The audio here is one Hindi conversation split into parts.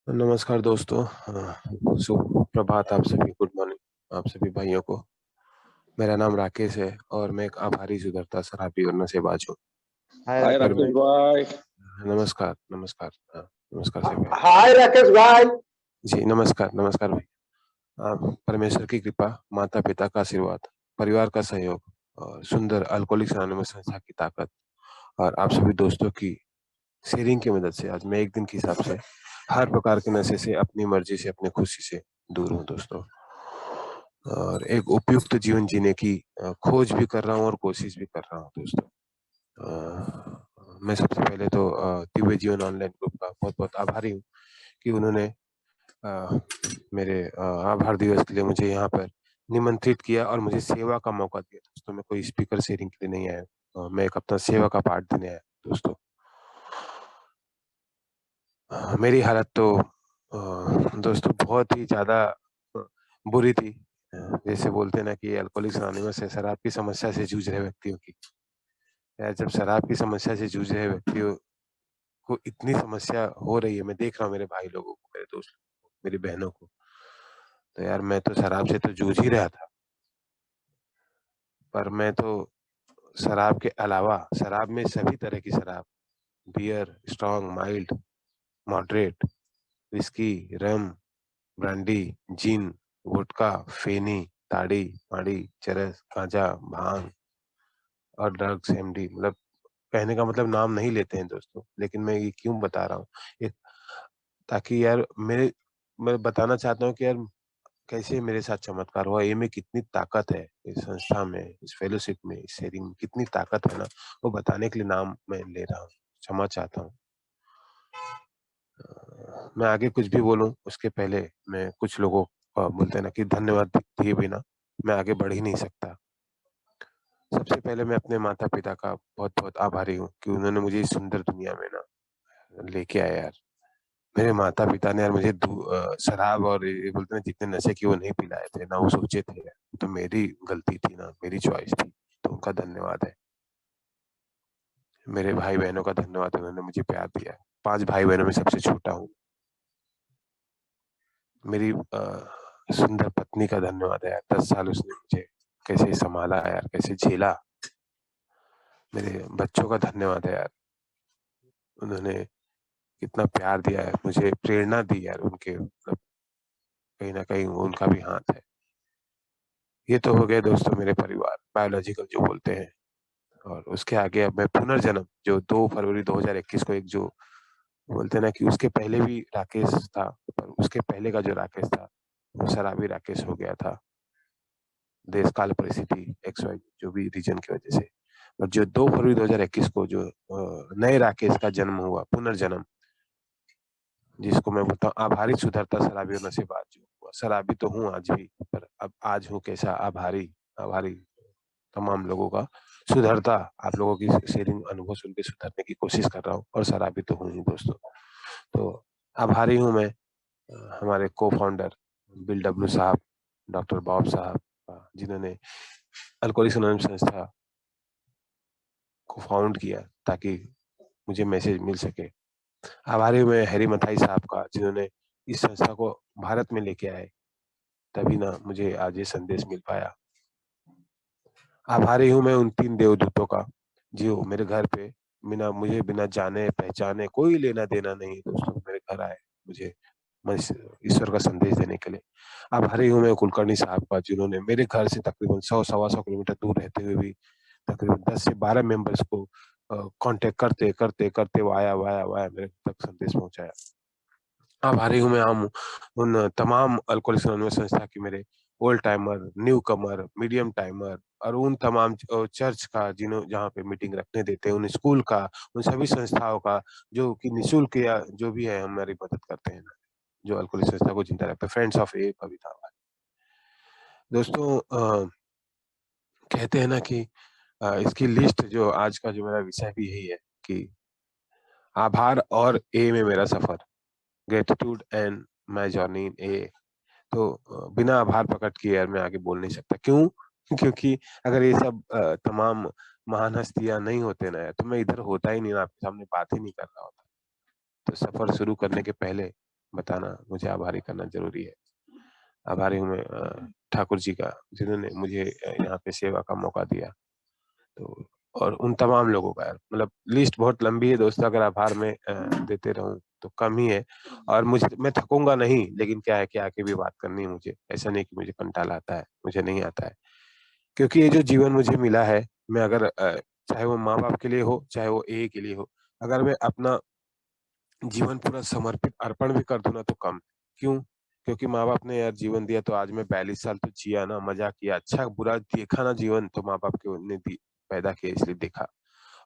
नमस्कार दोस्तों। सुप्रभात आप सभी, गुड मॉर्निंग आप सभी भाइयों को। मेरा नाम राकेश है और मैं एक आभारी, सुधरता, शराबी और नशेबाज हूँ। हाय हाय राकेश राकेश भाई। भाई। नमस्कार नमस्कार। नमस्कार से भाई। हाय राकेश भाई। जी नमस्कार नमस्कार भाई। परमेश्वर की कृपा, माता पिता का आशीर्वाद, परिवार का सहयोग और सुंदर अल्कोहलिक्स अनोनिमस संस्था की ताकत और आप सभी दोस्तों की शेयरिंग की मदद से आज मैं एक दिन के हिसाब से हर प्रकार के नशे से, अपनी मर्जी से, अपनी खुशी से दूर हूँ दोस्तों। और एक उपयुक्त जीवन जीने की खोज भी कर रहा हूँ और कोशिश भी कर रहा हूँ दोस्तों। मैं सबसे पहले तो दिव्य जीवन ऑनलाइन ग्रुप का बहुत बहुत आभारी हूँ कि उन्होंने मेरे आभार दिवस के लिए मुझे यहाँ पर निमंत्रित किया और मुझे सेवा का मौका दिया दोस्तों। मैं कोई स्पीकर शेयरिंग के लिए नहीं आया, मैं एक अपना सेवा का पाठ देने आया दोस्तों। मेरी हालत तो दोस्तों बहुत ही ज्यादा बुरी थी। जैसे बोलते हैं ना कि अल्कोहलिक्स अनोनिमस है शराब की समस्या से जूझ रहे व्यक्तियों की। यार, जब शराब की समस्या से जूझ रहे व्यक्तियों को इतनी समस्या हो रही है, मैं देख रहा हूँ मेरे भाई लोगों को, मेरे दोस्त लोगों को, मेरी बहनों को, तो यार मैं तो शराब से तो जूझ ही रहा था। पर मैं तो शराब के अलावा, शराब में सभी तरह की शराब, beer, strong, mild, moderate, whisky, rum, brandy, gin, vodka, फेनी, ताड़ी, माड़ी, चरस, गांजा, भांग और ड्रग्स, एमडी, मतलब कहने का मतलब नाम नहीं लेते हैं दोस्तों, लेकिन मैं ये क्यों बता रहा हूँ, एक ताकि यार मैं बताना चाहता हूँ कि यार कैसे मेरे साथ चमत्कार हुआ, ये में कितनी ताकत है, इस संस्था में, इस फेलोशिप में, इस शेयरिंग में कितनी ताकत है ना, वो बताने के लिए नाम मैं ले रहा हूँ। क्षमा चाहता हूँ। मैं आगे कुछ भी बोलूं उसके पहले मैं कुछ लोगों का, बोलते हैं ना कि धन्यवाद दिए बिना मैं आगे बढ़ ही नहीं सकता। सबसे पहले मैं अपने माता पिता का बहुत बहुत आभारी हूँ कि उन्होंने मुझे इस सुंदर दुनिया में ना लेके आया यार। मेरे माता पिता ने यार मुझे शराब और ये बोलते हैं जितने नशे की वो नहीं पिलाए थे ना, वो सोचे थे यार, तो मेरी गलती थी ना, मेरी चॉइस थी, तो उनका धन्यवाद है। मेरे भाई बहनों का धन्यवाद है, उन्होंने मुझे प्यार दिया। 5 भाई बहनों में सबसे छोटा हूँ। मेरी सुंदर पत्नी का धन्यवाद है यार, 10 साल उसने मुझे कैसे संभाला यार, कैसे झेला। मेरे बच्चों का धन्यवाद है यार, उन्होंने कितना प्यार दिया है, मुझे प्रेरणा दी यार, उनके मतलब कहीं ना कहीं उनका भी हाथ है। ये तो हो गए दोस्तों मेरे परिवार, बायोलॉजिकल जो बोलते हैं। और उसके आगे अब मैं पुनर्जन्म, जो 2 फरवरी 2021 को, एक जो बोलते हैं ना कि उसके पहले भी राकेश था, पर उसके पहले का जो राकेश था वो शराबी राकेश हो गया था, देश काल परिस्थिति एक्स वाई जो भी रीजन की वजह से। और जो 2 फरवरी 2021 को जो नए राकेश का जन्म हुआ, पुनर्जन्म, जिसको मैं बोलता हूँ आभारी, सुधरता, शराबी और नशेबाज जो हुआ। शराबी तो हूँ आज भी, पर अब आज हूँ कैसा, आभारी। आभारी तमाम लोगों का, सुधरता, आप लोगों की शेयरिंग अनुभव सुन के सुधरने की कोशिश कर रहा हूँ, और शराबी तो हूँ ही दोस्तों। तो आभारी हूँ मैं हमारे को फाउंडर बिल डब्ल्यू साहब, डॉक्टर बॉब साहब, जिन्होंने अल्कोहलिक्स एनोनिमस संस्था को फाउंड किया ताकि मुझे मैसेज मिल सके। आभारी हूँ मैं हैरी मथाई साहब का, जिन्होंने इस संस्था को भारत में लेके आए, तभी ना मुझे आज ये संदेश मिल पाया। आभारी हूँ मैं उन 3 देवदूतों का जो मेरे घर पे बिना जाने पहचाने, कोई लेना देना नहीं दोस्तों, मेरे घर आए मुझे ईश्वर का संदेश देने के लिए। आभारी हूँ मैं कुलकर्णी साहब का, जिन्होंने मेरे घर से तकरीबन 100-125 किलोमीटर दूर रहते हुए भी तकरीबन 10 से 12 मेंबर्स को कांटेक्ट करते करते करते वाया वाया वाया मेरे तक संदेश पहुंचाया। आभारी हूँ मैं हम उन तमाम अल्कोहलिक्स एनोनिमस संस्था की, मेरे ओल्ड टाइमर, न्यू कमर, मीडियम टाइमर, और उन तमाम चर्च का जिन्हों जहाँ पे मीटिंग रखने देते हैं, उन स्कूल का, उन सभी संस्थाओं का जो कि निःशुल्क या जो भी है हमारी मदद करते हैं, जो अल्कोहलिक संस्था को जिंदा रखते हैं। फ्रेंड्स ऑफ ए कविता दोस्तों, कहते हैं ना कि इसकी लिस्ट, जो आज का जो मेरा विषय भी यही है कि आभार और ए में मेरा सफर, gratitude and my journey in A. तो बिना आभार प्रकट किए यार मैं आगे बोल नहीं सकता। क्यों? क्योंकि अगर ये सब तमाम महान हस्तियां नहीं होते ना यार, तो मैं इधर होता ही नहीं ना, आपके सामने बात ही नहीं कर रहा होता। तो सफर शुरू करने के पहले बताना, मुझे आभारी करना ज़रूरी है। आभारी हूँ मैं ठाकुर जी का, जिन्होंने मुझे यहाँ पे सेवा का मौका दिया। तो और उन तमाम लोगों का यार, मतलब लिस्ट बहुत लंबी है दोस्तों, अगर आभार मैं देते रहूँ तो कम ही है। और मैं थकूँगा नहीं, लेकिन क्या है कि आके भी बात करनी है मुझे। ऐसा नहीं कि मुझे कंटाला आता है, मुझे नहीं आता है। क्योंकि ये जो जीवन मुझे मिला है, मैं अगर चाहे वो माँ-बाप के लिए हो, चाहे वो ए के लिए हो, अगर मैं अपना जीवन पूरा समर्पित अर्पण भी कर दूँ ना तो कम। क्यों? क्योंकि माँ-बाप ने यार जीवन दिया तो आज मैं 42 साल तो जिया ना, मज़ा किया, अच्छा-बुरा देखा ना जीवन, तो माँ-बाप के ने दी पैदा किया इसलिए देखा।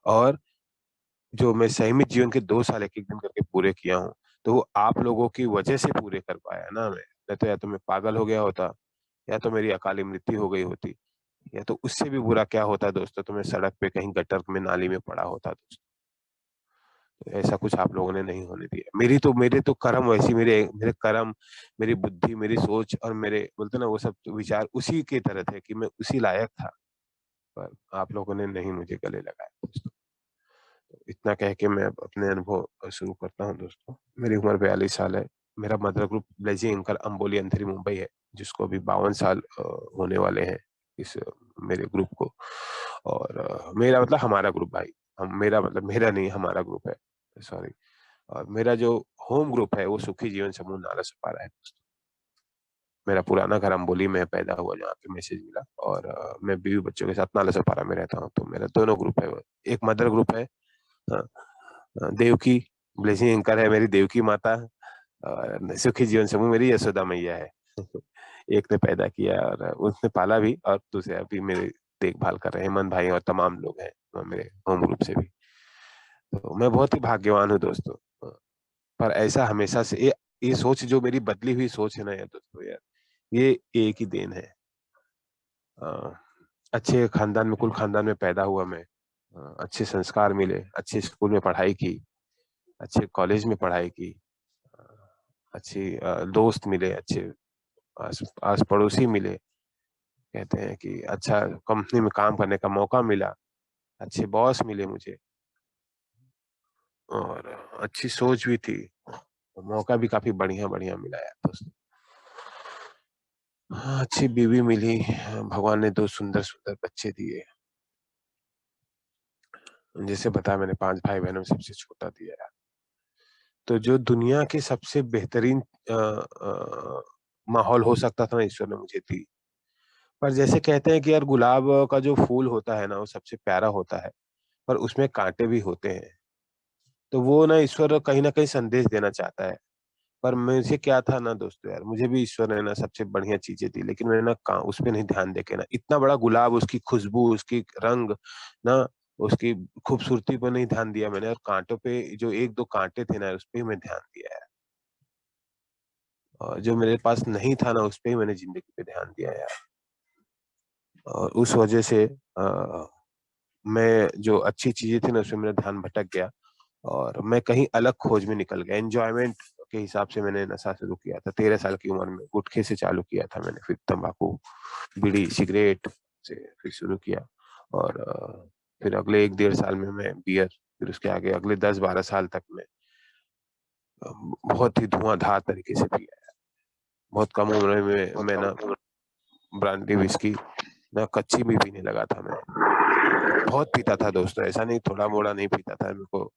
और जो मैं संयमित जीवन के 2 साल एक-एक दिन करके पूरे किया हूँ, तो वो आप लोगों की वजह से पूरे कर पाया ना मैं। नहीं तो या तो मैं पागल हो गया होता, या तो मेरी अकाली मृत्यु हो गई होती, या तो उससे भी बुरा क्या होता दोस्तों, तो मैं सड़क पे कहीं गटर में, नाली में पड़ा होता दोस्तों। तो ऐसा कुछ आप लोगों ने नहीं होने दिया। मेरे तो कर्म वैसी, मेरे मेरे कर्म, मेरी बुद्धि, मेरी सोच और मेरे बोलते ना वो सब विचार उसी की तरह थे कि मैं उसी लायक था, पर आप लोगों ने नहीं मुझे गले लगाया दोस्तों। तो इतना कह के मैं अब अपने अनुभव शुरू करता हूँ दोस्तों। मेरी उम्र 42 साल है। मेरा mother group blazing anchor Amboli Andheri Mumbai है, जिसको अभी 52 साल होने वाले हैं इस मेरे ग्रुप को। और मेरा मतलब हमारा ग्रुप भाई, हम मेरा मतलब मेरा नहीं, हमारा ग्रुप है, सॉरी। और मेरा जो होम ग्रुप है वो सुखी जीवन समूह नाला सपारा है दोस्तों। मेरा पुराना घर अम्बोली में पैदा हुआ, जहाँ पे मैसेज मिला। और मैं बीवी बच्चों के साथ नाला सपारा में रहता हूँ। तो मेरा दोनों ग्रुप है, एक मदर ग्रुप है, हाँ, देवकी ब्लेसिंग एंकर है मेरी देवकी माता, और सुखी जीवन समूह मेरी यशोदा मैया है। एक ने पैदा किया और उसने पाला भी, और दूसरे अभी मेरे देखभाल कर रहे हैं हेमंत भाई, और तमाम लोग हैं मेरे होम ग्रुप से भी। तो मैं बहुत ही भाग्यवान हूँ दोस्तों। पर ऐसा हमेशा से ये सोच, जो मेरी बदली हुई सोच है ना यार दोस्तों, यार ये एक ही देन है। अ, अच्छे खानदान में, कुल खानदान में पैदा हुआ मैं। अच्छे संस्कार मिले, अच्छे स्कूल में पढ़ाई की, अच्छे कॉलेज में पढ़ाई की, अ, अच्छी दोस्त मिले, अच्छे आस आस पड़ोसी मिले। कहते हैं कि अच्छा कंपनी में काम करने का मौका मिला, अच्छे बॉस मिले मुझे, और अच्छी सोच भी थी। मौका भी काफी बढ़िया बढ़िया मिला यार दोस्त। हाँ, अच्छी बीवी मिली, भगवान ने दो सुंदर सुंदर बच्चे दिए। जैसे बताया मैंने, 5 भाई बहनों में सबसे छोटा दिया यार। तो जो दुनिया के सबसे बेहतरीन माहौल हो सकता था ना, ईश्वर ने मुझे दी। पर जैसे कहते हैं कि यार गुलाब का जो फूल होता है ना, वो सबसे प्यारा होता है, पर उसमें कांटे भी होते हैं। तो वो ना ईश्वर कहीं ना कहीं संदेश देना चाहता है। पर मुझे क्या था ना दोस्तों, यार मुझे भी ईश्वर ने ना सबसे बढ़िया चीजें दी, लेकिन मैंने ना उस पे नहीं ध्यान देके ना, इतना बड़ा गुलाब, उसकी खुशबू, उसकी रंग ना, उसकी खूबसूरती पर नहीं ध्यान दिया मैंने, और कांटों पे जो एक दो कांटे थे ना, उस पे ही मैं ध्यान दिया है। और जो मेरे पास नहीं था ना, उस पे ही मैंने जिंदगी पे ध्यान दिया यार। और उस वजह से मैं जो अच्छी चीजें थी ना, उसमें मेरा ध्यान भटक गया, और मैं कहीं अलग खोज में निकल गया। एंजॉयमेंट के हिसाब से मैंने नशा शुरू किया था 13 साल की उम्र में, गुटखे से चालू किया था मैंने, फिर तंबाकू, बीड़ी, सिगरेट से फिर शुरू किया। और फिर अगले 1 डेढ़ साल में मैं बियर, फिर उसके आगे अगले 10 12 साल तक मैं बहुत ही धुआंधार तरीके से पिया है। बहुत कम उम्र में मैं ना ब्रांडी विस्की ना कच्ची भी पीने लगा था मैं। बहुत पीता था दोस्तों, ऐसा नहीं थोड़ा मोड़ा नहीं पीता था। मेरे को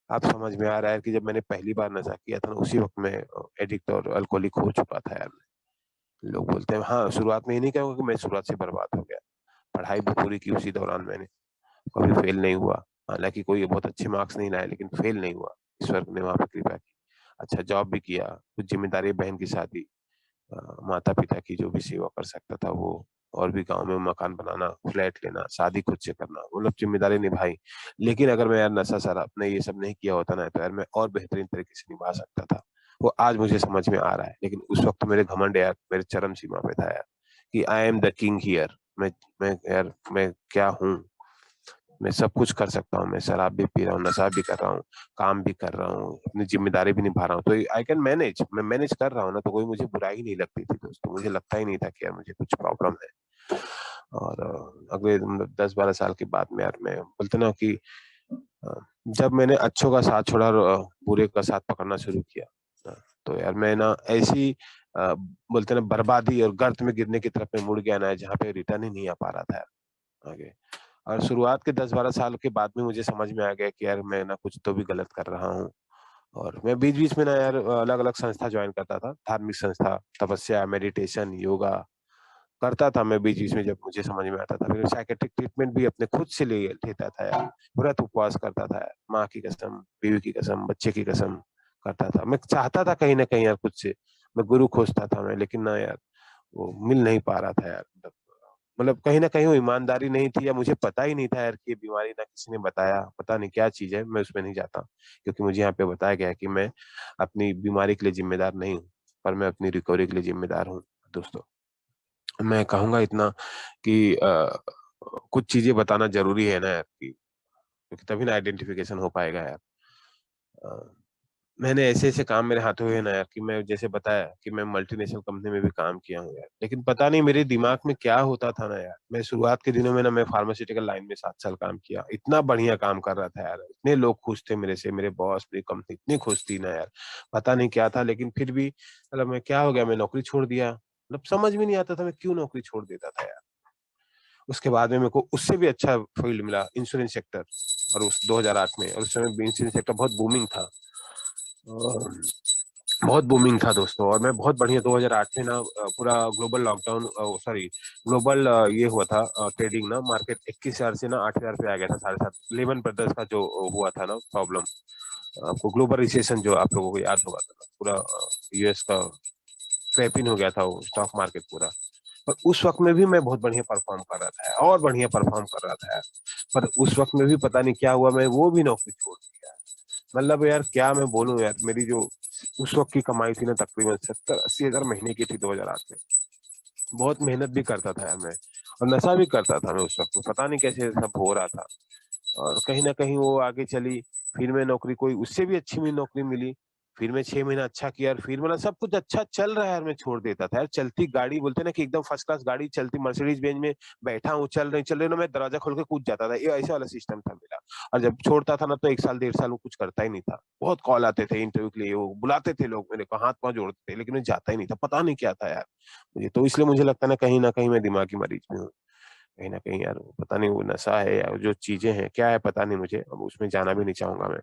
अब समझ में आ रहा है कि जब मैंने पहली बार नशा किया था ना, उसी वक्त मैं एडिक्ट और अल्कोहलिक हो चुका था यार। लोग बोलते हैं, हाँ शुरुआत में, ही नहीं कहूँगा कि मैं शुरुआत से बर्बाद हो गया। पढ़ाई भी पूरी की उसी दौरान मैंने, कभी फेल नहीं हुआ। हालांकि कोई बहुत अच्छे मार्क्स नहीं लाए, लेकिन फेल नहीं हुआ, ईश्वर ने वहां पर कृपा की। अच्छा जॉब भी किया, कुछ जिम्मेदारी, बहन की शादी, माता पिता की जो भी सेवा कर सकता था वो, और भी गांव में मकान बनाना, फ्लैट लेना, शादी खुद से करना, मतलब जिम्मेदारी निभाई। लेकिन अगर मैं यार नशा शराब ने ये सब नहीं किया होता ना, तो यार मैं और बेहतरीन तरीके से निभा सकता था। वो आज मुझे समझ में आ रहा है, लेकिन उस वक्त मेरे घमंड यार मेरे चरम सीमा पे था यार, कि I am the king here. मैं यार मैं क्या हूँ, मैं सब कुछ कर सकता हूँ। मैं शराब भी पी रहा हूँ, नशा भी कर रहा हूँ, काम भी कर रहा हूँ, अपनी जिम्मेदारी भी निभा रहा हूँ, तो आई कैन मैनेज, मैं मैनेज कर रहा हूँ ना, तो कोई मुझे बुराई नहीं लगती थी दोस्तों। मुझे लगता ही नहीं था कि यार मुझे कुछ प्रॉब्लम है। और अगले मतलब 10 12 साल के बाद में यार, मैं बोलते ना कि अ, जब मैंने अच्छों का साथ छोड़ा और बुरे का साथ पकड़ना शुरू किया, तो यार मैं ना ऐसी बोलते ना बर्बादी और गर्त में गिरने की तरफ में मुड़ गया ना, जहाँ पे रिटर्न ही नहीं आ पा रहा था यार आगे। और शुरुआत के 10-12 साल के बाद में मुझे समझ में आ गया कि यार मैं ना कुछ तो भी गलत कर रहा हूँ। और मैं बीच बीच में ना यार अलग अलग संस्था ज्वाइन करता था, धार्मिक संस्था, तपस्या, मेडिटेशन, योगा करता था मैं बीच बीच में जब मुझे समझ में आता था। फिर साइकेट्रिक ट्रीटमेंट भी अपने खुद से ले लेता था यार, व्रत उपवास करता था यार, माँ की कसम, बीवी की कसम, बच्चे की कसम करता था। मैं चाहता था कहीं ना कहीं यार खुद से, मैं गुरु खोजता था मैं, लेकिन ना यार वो मिल नहीं पा रहा था यार। मतलब कहीं ना कहीं वो ईमानदारी नहीं थी, या मुझे पता ही नहीं था यार कि ये बीमारी ना किसी ने बताया, पता नहीं क्या चीज है, मैं उसमें नहीं जाता। क्योंकि मुझे यहाँ पे बताया गया है कि मैं अपनी बीमारी के लिए जिम्मेदार नहीं हूँ, पर मैं अपनी रिकवरी के लिए जिम्मेदार हूँ दोस्तों। मैं कहूंगा इतना कि कुछ चीजें बताना जरूरी है ना यार, कि क्योंकि तभी ना आइडेंटिफिकेशन हो पाएगा यार। अ, मैंने ऐसे ऐसे काम मेरे हाथों हुए ना यार, कि मैं जैसे बताया कि मैं मल्टीनेशनल कंपनी में भी काम किया हूँ यार, लेकिन पता नहीं मेरे दिमाग में क्या होता था ना यार। मैं शुरुआत के दिनों में ना, मैं फार्मास्यूटिकल लाइन में 7 साल काम किया, इतना बढ़िया काम कर रहा था यार, इतने लोग खुश थे मेरे से, मेरे बॉस, मेरी कंपनी इतनी खुश थी ना यार। पता नहीं क्या था, लेकिन फिर भी मतलब मैं क्या हो गया, मैं नौकरी छोड़ दिया। मतलब समझ में नहीं आता था मैं क्यों नौकरी छोड़ देता था यार। उसके बाद में मेरे को उससे भी अच्छा फील्ड मिला, इंश्योरेंस सेक्टर। और उस 2008 में, और उस समय इंश्योरेंस सेक्टर बहुत बूमिंग था, बहुत बूमिंग था दोस्तों। और मैं बहुत बढ़िया 2008 में ना पूरा ग्लोबल लॉकडाउन, सॉरी ग्लोबल ये हुआ था ट्रेडिंग ना, मार्केट 21,000 से ना 8,000 पे आ गया था, 7.5। लेमन ब्रदर्स का जो हुआ था ना प्रॉब्लम, आपको ग्लोबल रिसेशन जो आप लोगों को याद होगा था, पूरा यूएस का क्रैपिंग हो गया था वो स्टॉक मार्केट पूरा। पर उस वक्त में भी मैं बहुत बढ़िया परफॉर्म कर रहा था और बढ़िया परफॉर्म कर रहा था यार। पर उस वक्त में भी पता नहीं क्या हुआ, मैं वो भी नौकरी छोड़ दी यार। मतलब यार क्या मैं बोलूं यार, मेरी जो उस वक्त की कमाई थी ना, तकरीबन 70-80 हजार महीने की थी 2008 में। बहुत मेहनत भी करता था यार मैं, और नशा भी करता था मैं उस वक्त में, पता नहीं कैसे सब हो रहा था। और कहीं ना कहीं वो आगे चली। फिर मैं नौकरी, कोई उससे भी अच्छी मुझे नौकरी मिली। फिर मैं 6 महीना अच्छा किया, और फिर मतलब सब कुछ अच्छा चल रहा है यार, मैं छोड़ देता था यार। चलती गाड़ी बोलते हैं ना, कि एकदम फर्स्ट क्लास गाड़ी चलती मर्सिडीज बेंज में बैठा हूँ, चल रही ना, मैं दरवाजा खोल के कूद जाता था, ये ऐसा वाला सिस्टम था मेरा। और जब छोड़ता था ना, तो 1 साल 1.5 साल वो कुछ करता ही नहीं था। बहुत कॉल आते थे इंटरव्यू के लिए, वो बुलाते थे लोग मेरे को, हाथ पांव जोड़ते थे, लेकिन मैं जाता ही नहीं था, पता नहीं क्या था यार मुझे। तो इसलिए मुझे लगता है ना कहीं मैं दिमागी मरीज में हूँ, कहीं ना कहीं यार। पता नहीं वो नशा है या जो चीजें हैं क्या है, पता नहीं मुझे, अब उसमें जाना भी नहीं चाहूंगा मैं।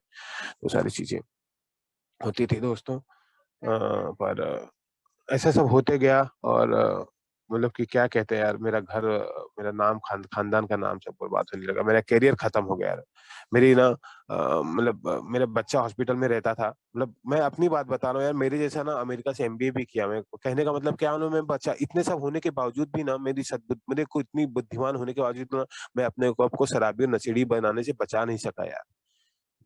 वो सारी चीजें होती थी दोस्तों। पर ऐसा सब होते गया। और मतलब कि क्या कहते हैं यार, मेरा घर, मेरा नाम, खानदान का नाम सब बर्बाद होने लगा, मेरा करियर खत्म हो गया यार। मेरी ना मतलब मेरा बच्चा हॉस्पिटल में रहता था। मतलब मैं अपनी बात बता रहा हूँ यार, मेरे जैसा ना अमेरिका से एमबीए भी किया मैं, कहने का मतलब क्या हूँ, मैं बच्चा इतने सब होने के बावजूद भी ना, मेरे को इतनी बुद्धिमान होने के बावजूद ना, मैं अपने को आपको शराबी और नशेड़ी बनाने से बचा नहीं सका यार।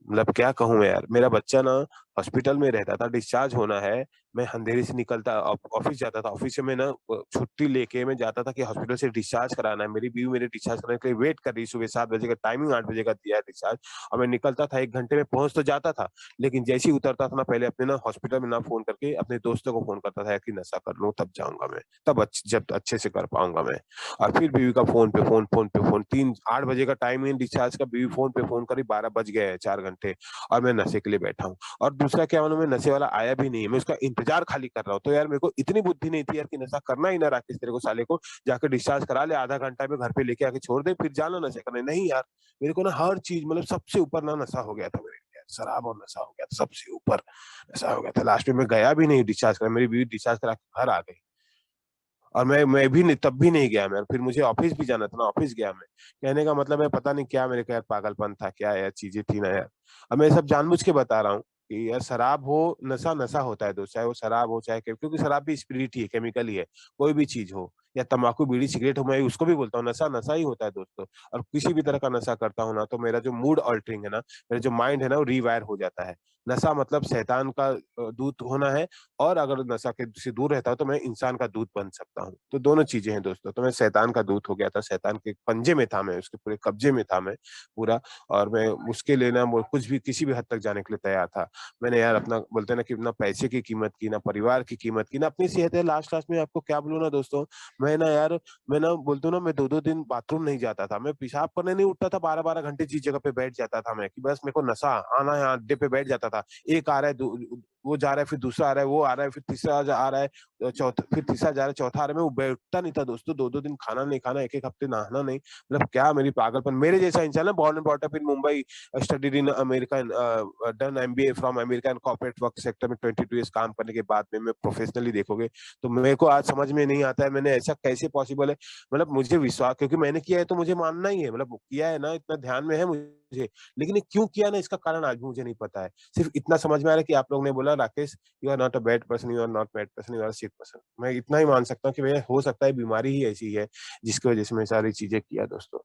मतलब क्या कहूँ मैं यार, मेरा बच्चा ना हॉस्पिटल में रहता था, डिस्चार्ज होना है। मैं अंधेरे से निकलता, ऑफिस जाता था, ऑफिस से मैं ना छुट्टी लेके मैं जाता था कि हॉस्पिटल से डिस्चार्ज कराना है। मेरी बीवी मेरे डिस्चार्ज कराने के लिए वेट कर रही, सुबह 7 बजे का टाइमिंग, 8 बजे का दिया है डिस्चार्ज। और मैं निकलता था, 1 घंटे में पहुंच तो जाता था। लेकिन जैसे ही उतरता था ना, पहले अपने ना हॉस्पिटल में ना फोन करके अपने दोस्तों को फोन करता था कि नशा कर लूं तब जाऊंगा मैं, तब जब अच्छे से कर पाऊंगा मैं। और फिर बीवी का फोन 3-8 बजे का टाइम है डिस्चार्ज का, बीवी फोन पे फोन करी, 12 बज गए हैं, 4 घंटे। और मैं नशे के लिए बैठा हूँ। और दूसरा क्या मालूम, मैं नशे वाला आया भी नहीं है, मैं उसका इंतजार खाली कर रहा हूँ। तो यार मेरे को इतनी बुद्धि नहीं थी यार, कि नशा करना ही ना राकेश तेरे को साले को, जाकर डिस्चार्ज करा ले, आधा घंटा में घर पे लेके आके छोड़ दे, फिर जाना नशे करने। नहीं यार, मेरे को ना हर चीज, मतलब सबसे ऊपर ना नशा हो गया था मेरे लिए, शराब और नशा हो गया था सबसे ऊपर। नशा हो गया था, लास्ट में मैं गया भी नहीं डिस्चार्ज करा, मेरी बीवी डिस्चार्ज करा के घर आ गई। और मैं भी नहीं, तब भी नहीं गया मैं, फिर मुझे ऑफिस भी जाना था ना, ऑफिस गया मैं। कहने का मतलब है, पता नहीं क्या मेरे को यार पागलपन था, क्या यार चीजें थी ना यार। अब मैं सब जानबूझ के बता रहा हूँ कि यार शराब हो, नशा नशा होता है दोस्त, चाहे वो शराब हो चाहे क्योंकि शराब भी स्पिरिट ही है, केमिकल ही है। कोई भी चीज हो, या तंबाकू बीड़ी सिगरेट हो, मैं उसको भी बोलता हूँ नशा नशा ही होता है दोस्तों। और किसी भी तरह का नशा करता हूँ ना, तो मेरा जो मूड ऑल्टरिंग है ना, मेरा जो माइंड है ना, वो रीवायर हो जाता है। नशा मतलब शैतान का दूत होना है। और अगर नशा के से दूर रहता हूं, तो मैं इंसान का दूत बन सकता हूँ। तो दोनों चीजें हैं दोस्तों। तो मैं शैतान का दूत हो गया था, शैतान के पंजे में था मैं, उसके पूरे कब्जे में था मैं पूरा। और मैं उसके लिए ना कुछ भी, किसी भी हद तक जाने के लिए तैयार था। मैंने यार अपना, बोलते हैं ना, कि ना पैसे की कीमत की, ना परिवार की कीमत की, ना अपनी सेहत है, लास्ट लास्ट में आपको क्या बोलूं ना दोस्तों। मैं ना यार, मैं ना बोलता हूँ ना, मैं 2-2 दिन बाथरूम नहीं जाता था, मैं पेशाब करने नहीं उठता था, 12-12 घंटे जिस जगह पे बैठ जाता था मैं, कि बस मेरे को नशा आना है, अड्डे पे बैठ जाता था। एक आ रहा है, वो जा रहा है, फिर दूसरा आ रहा है, वो आ रहा है, फिर तीसरा आ रहा है, चौथा, फिर तीसरा जा रहा है, चौथा आ रहा है, मैं वो बैठता नहीं था दोस्तों, 2-2 दिन खाना नहीं खाना, 1-1 हफ्ते नहाना नहीं, मतलब क्या मेरी पागलपन, मेरे जैसा इंसान ना, born and brought up in Mumbai, studied in America, done MBA from American corporate work sector में 22 ईयर्स काम करने के बाद में मैं प्रोफेशनली देखोगे तो मेरे को आज समझ में नहीं आता है मैंने ऐसा कैसे पॉसिबल है, मतलब मुझे विश्वास, क्योंकि मैंने किया है तो मुझे मानना ही है, मतलब किया है ना, इतना ध्यान में है मुझे, लेकिन ये क्यों किया ना, इसका कारण आज भी मुझे नहीं पता है। सिर्फ इतना समझ में आ रहा है कि आप लोग ने बोला Rakesh you are not a bad person, you are not bad person, you are sick person, मैं इतना ही मान सकता हूँ कि मैं, हो सकता है बीमारी ही ऐसी है जिसकी वजह से मैं सारी चीजें किया दोस्तों।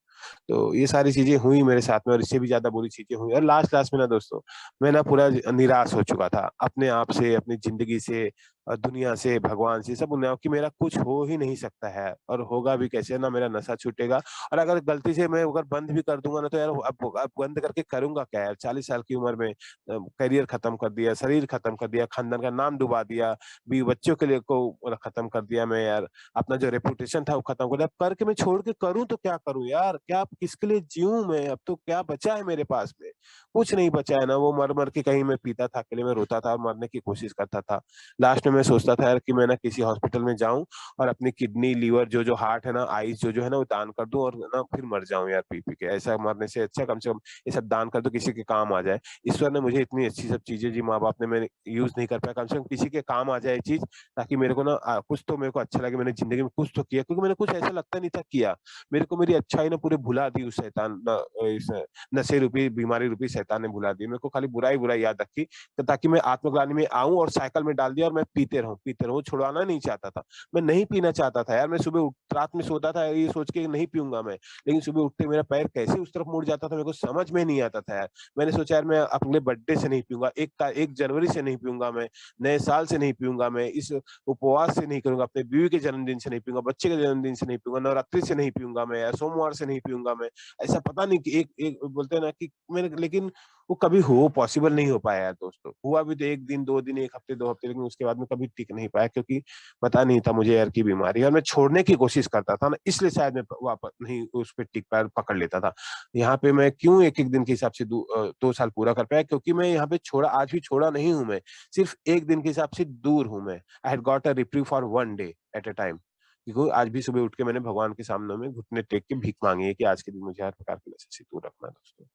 तो ये सारी चीजें हुई मेरे साथ में, और इससे भी ज्यादा बुरी चीजें हुई, और लास्ट लास्ट में ना दोस्तों, मैं ना पूरा निराश हो चुका था अपने आप से, अपनी जिंदगी से, दुनिया से, भगवान से, सब उन्हें कि मेरा कुछ हो ही नहीं सकता है, और होगा भी कैसे, ना मेरा नशा छूटेगा, और अगर गलती से मैं अगर बंद भी कर दूंगा ना तो यार अब बंद करके करूंगा क्या यार, 40 साल की उम्र में करियर खत्म कर दिया, शरीर खत्म कर दिया, खानदान का नाम डुबा दिया, भी बच्चों के लिए को खत्म कर दिया मैं यार, अपना जो रेपुटेशन था वो खत्म कर दिया, अब करके मैं छोड़ के करूं तो क्या करूं यार, क्या किसके लिए जीऊं मैं, अब तो क्या बचा है मेरे पास में, कुछ नहीं बचा है ना, वो मर मर के कहीं मैं पीता था अकेले में, रोता था और मरने की कोशिश करता था, लास्ट में मैं सोचता था यार कि मैं ना किसी हॉस्पिटल में जाऊं और अपनी किडनी, लीवर, जो जो हार्ट है ना, आईज जो जो है ना वो दान कर दूं, और ना फिर मर जाऊं यार पी पी के, ऐसा मरने से अच्छा कम से कम ये सब दान कर दो, किसी के काम आ जाए। ईश्वर ने मुझे इतनी अच्छी सब चीजें जी, माँ बाप ने, मैंने यूज नहीं कर पाया, कम से कम किसी के काम आ जाए ये चीज, ताकि मेरे को ना कुछ तो मेरे को अच्छा लगे, मैंने जिंदगी में कुछ तो किया, क्योंकि मैंने कुछ ऐसा लगता नहीं था किया, मेरे को मेरी अच्छाई ने पूरे भुला दी, उस शैतान इस नशे रूपी, बीमारी रूपी शैतान ने भुला दी, मेरे को खाली बुराई बुराई याद रखी, ताकि मैं आत्मग्लानि में आऊं और साइकिल में डाल दिया और मैं पीते रहूं, छुड़वाना नहीं चाहता था, मैं नहीं पीना चाहता था यार, मैं सुबह रात में सोता था ये सोच के नहीं पीऊंगा मैं, लेकिन सुबह उठते मेरा पैर कैसे उस तरफ मुड़ जाता था मेरे को समझ में नहीं आता था यार, मैंने सोचा यार मैं अपने बर्थडे से नहीं पीऊंगा, 1 जनवरी से नहीं पीऊंगा मैं, नए साल से नहीं पीऊंगा मैं, इस उपवास से नहीं करूंगा, अपने बीवी के जन्मदिन से नहीं पीऊंगा, बच्चे के जन्मदिन से नहीं पीऊंगा, नवरात्रि से नहीं पीऊंगा मैं यार, सोमवार से नहीं पीऊंगा मैं, ऐसा पता नहीं कि एक एक बोलते हैं ना कि मैंने, लेकिन वो कभी हो पॉसिबल नहीं हो पाया यार दोस्तों, हुआ भी तो 1 दिन 2 दिन, 1 हफ्ते 2 हफ्ते, लेकिन उसके बाद में कभी टिक नहीं पाया, क्योंकि पता नहीं था मुझे यार की बीमारी है, और मैं छोड़ने की कोशिश करता था ना, इसलिए शायद मैं वापस नहीं उस पर टिक पाया, पकड़ लेता था। यहाँ पे मैं क्यों एक एक दिन के हिसाब से 2 साल पूरा कर पाया, क्योंकि मैं यहाँ पे छोड़ा, आज भी छोड़ा नहीं हूं मैं, सिर्फ एक दिन के हिसाब से दूर हूं मैं, I had got a reprieve for 1 day at a time, क्योंकि आज भी सुबह उठ के मैंने भगवान के सामने में घुटने टेक के भीख मांगी है कि आज के दिन मुझे हर प्रकार के नशे से दूर रखना है दोस्तों।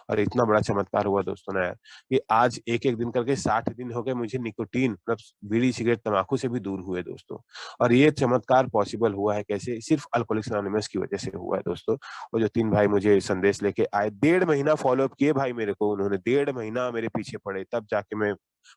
और इतना बड़ा चमत्कार हुआ दोस्तों ना यार, कि आज एक एक दिन करके 60 दिन हो गए मुझे निकोटीन, मतलब बीड़ी सिगरेट तंबाकू से भी दूर हुए दोस्तों। और ये चमत्कार पॉसिबल हुआ है कैसे, सिर्फ अल्कोहलिक्स एनोनिमस की वजह से हुआ है दोस्तों। और जो 3 भाई मुझे संदेश लेके आए, 1.5 महीना फॉलोअप किए भाई मेरे को, उन्होंने 1.5 महीना मेरे पीछे पड़े, तब जाके मैं